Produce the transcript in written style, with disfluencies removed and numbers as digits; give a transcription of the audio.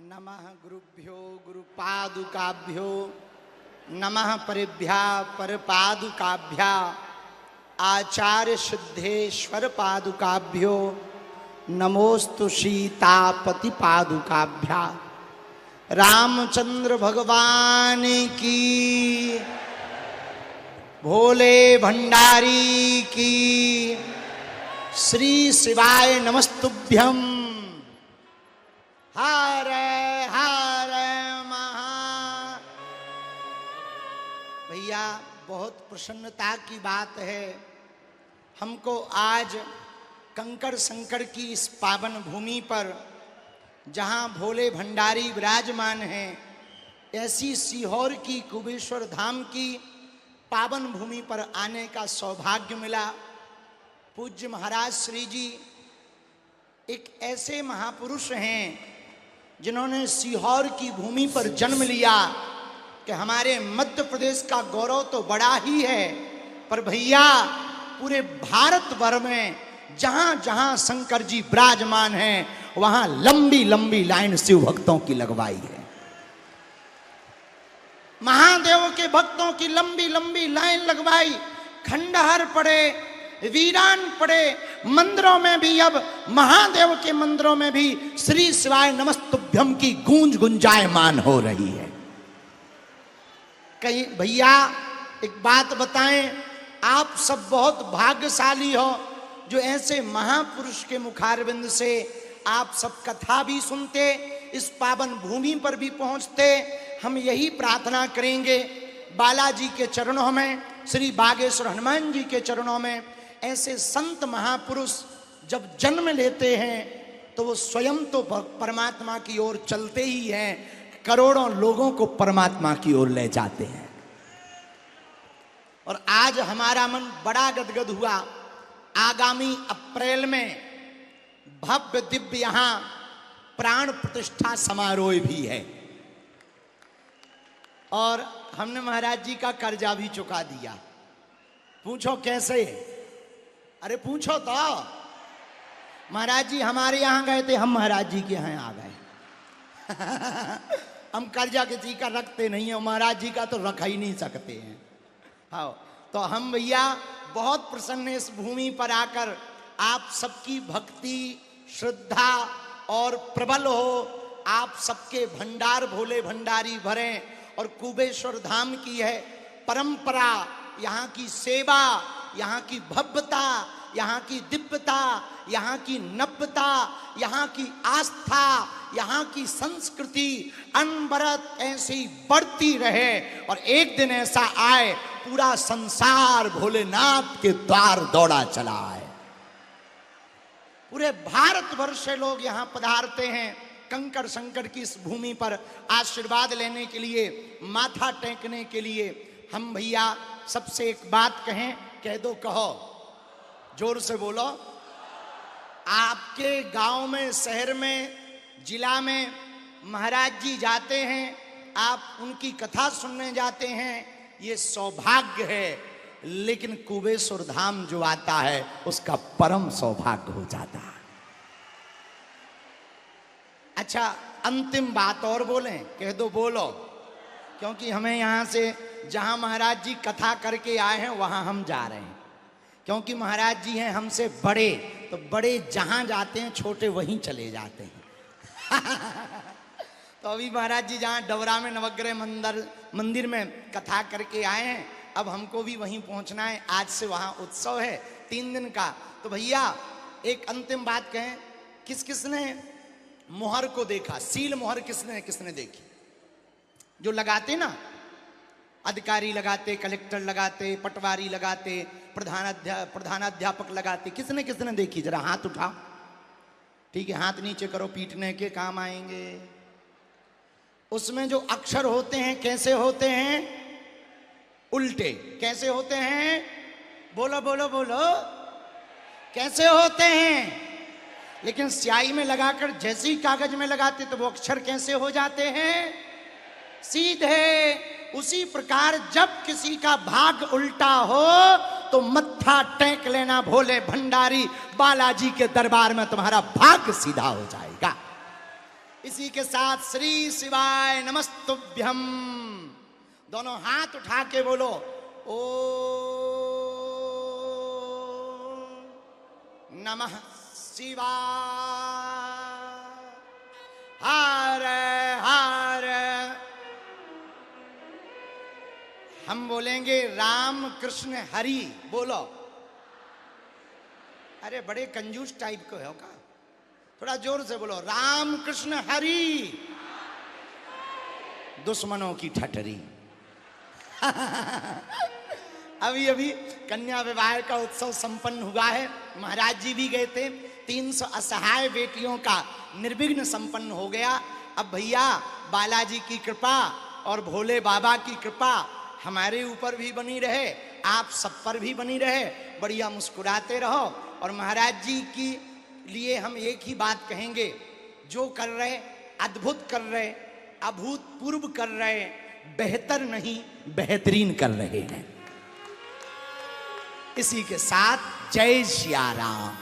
नमः गुरुभ्यो गुरुपादुकाभ्यो नमः परिभ्या परपादुकाभ्या आचार्य सिद्धेश्वर पादुकाभ्यो नमोस्तु सीतापति पादुकाभ्या। रामचंद्र भगवान की, भोले भंडारी की, श्री शिवाय नमस्तुभ्यम। हर हर महा। भैया बहुत प्रसन्नता की बात है, हमको आज कंकड़ संकड़ की इस पावन भूमि पर जहाँ भोले भंडारी विराजमान हैं, ऐसी सीहोर की कुबेश्वर धाम की पावन भूमि पर आने का सौभाग्य मिला। पूज्य महाराज श्री जी एक ऐसे महापुरुष हैं जिन्होंने सीहोर की भूमि पर जन्म लिया कि हमारे मध्य प्रदेश का गौरव तो बड़ा ही है, पर भैया पूरे भारत भर में जहां जहां शंकर जी विराजमान हैं वहां लंबी लंबी लाइन शिव भक्तों की लगवाई है। महादेव के भक्तों की लंबी लंबी लाइन लगवाई। खंडहर पड़े, वीरान पड़े, मंदिरों में भी, अब महादेव के मंदिरों में भी श्री शिवाय नमस्तुभ्यम की गूंज गुंजायमान हो रही है। कहीं भैया एक बात बताएं, आप सब बहुत भाग्यशाली हो जो ऐसे महापुरुष के मुखारविंद से आप सब कथा भी सुनते, इस पावन भूमि पर भी पहुंचते। हम यही प्रार्थना करेंगे बालाजी के चरणों में, श्री बागेश्वर हनुमान जी के चरणों में, ऐसे संत महापुरुष जब जन्म लेते हैं तो वो स्वयं तो परमात्मा की ओर चलते ही हैं, करोड़ों लोगों को परमात्मा की ओर ले जाते हैं। और आज हमारा मन बड़ा गदगद हुआ। आगामी अप्रैल में भव्य दिव्य यहां प्राण प्रतिष्ठा समारोह भी है और हमने महाराज जी का कर्जा भी चुका दिया। पूछो कैसे? अरे पूछो तो। महाराज जी हमारे यहां गए थे, हम महाराज जी के यहां आ गए। हम कर्जा किसी का रखते नहीं है, महाराज जी का तो रख ही नहीं सकते हैं। हाँ, तो हम भैया बहुत प्रसन्न इस भूमि पर आकर आप सबकी भक्ति श्रद्धा और प्रबल हो, आप सबके भंडार भोले भंडारी भरें। और कुबेश्वर धाम की है परंपरा, यहाँ की सेवा, यहाँ की भव्यता, यहाँ की दिव्यता, यहाँ की नव्यता, यहाँ की आस्था, यहाँ की संस्कृति अनवरत ऐसी बढ़ती रहे और एक दिन ऐसा आए पूरा संसार भोलेनाथ के द्वार दौड़ा चला आए। पूरे भारत भर से लोग यहाँ पधारते हैं कंकड़ संकड़ की इस भूमि पर आशीर्वाद लेने के लिए, माथा टेकने के लिए। हम भैया सबसे एक बात कहें, कह दो, कहो, जोर से बोलो। आपके गांव में, शहर में, जिला में महाराज जी जाते हैं, आप उनकी कथा सुनने जाते हैं, ये सौभाग्य है। लेकिन कुबेश्वर धाम जो आता है उसका परम सौभाग्य हो जाता है। अच्छा, अंतिम बात और बोलें? कह दो, बोलो। क्योंकि हमें यहाँ से जहाँ महाराज जी कथा करके आए हैं वहाँ हम जा रहे हैं, क्योंकि महाराज जी हैं हमसे बड़े, तो बड़े जहाँ जाते हैं छोटे वहीं चले जाते हैं। तो अभी महाराज जी जहाँ डबरा में नवग्रह मंदिर में कथा करके आए हैं, अब हमको भी वहीं पहुँचना है। आज से वहाँ उत्सव है 3 दिन का। तो भैया एक अंतिम बात कहें, किस किसने मोहर को देखा? सील मोहर किसने देखी? जो लगाते ना, अधिकारी लगाते, कलेक्टर लगाते, पटवारी लगाते, प्रधानाध्यापक लगाते, किसने किसने देखी? जरा हाथ उठाओ। ठीक है, हाथ नीचे करो, पीटने के काम आएंगे। उसमें जो अक्षर होते हैं कैसे होते हैं? उल्टे। कैसे होते हैं? बोलो बोलो बोलो, कैसे होते हैं? लेकिन स्याही में लगाकर जैसे ही कागज में लगाते तो वो अक्षर कैसे हो जाते हैं? सीधे। उसी प्रकार जब किसी का भाग उल्टा हो तो मत्था टेक लेना भोले भंडारी बालाजी के दरबार में, तुम्हारा भाग सीधा हो जाएगा। इसी के साथ श्री शिवाय नमस्तुभ्यम। दोनों हाथ उठा के बोलो ओ नमः शिवाय। हर हर हम बोलेंगे राम कृष्ण हरि। बोलो। अरे बड़े कंजूस टाइप को हो का, थोड़ा जोर से बोलो राम कृष्ण हरि। दुश्मनों की ठटरी। अभी अभी कन्या विवाह का उत्सव संपन्न हुआ है। महाराज जी भी गए थे। 300 असहाय बेटियों का निर्विघ्न संपन्न हो गया। अब भैया बालाजी की कृपा और भोले बाबा की कृपा हमारे ऊपर भी बनी रहे, आप सब पर भी बनी रहे। बढ़िया मुस्कुराते रहो। और महाराज जी की लिए हम एक ही बात कहेंगे, जो कर रहे अद्भुत कर रहे, अभूतपूर्व कर रहे, बेहतर नहीं बेहतरीन कर रहे हैं। इसी के साथ जय सिया राम।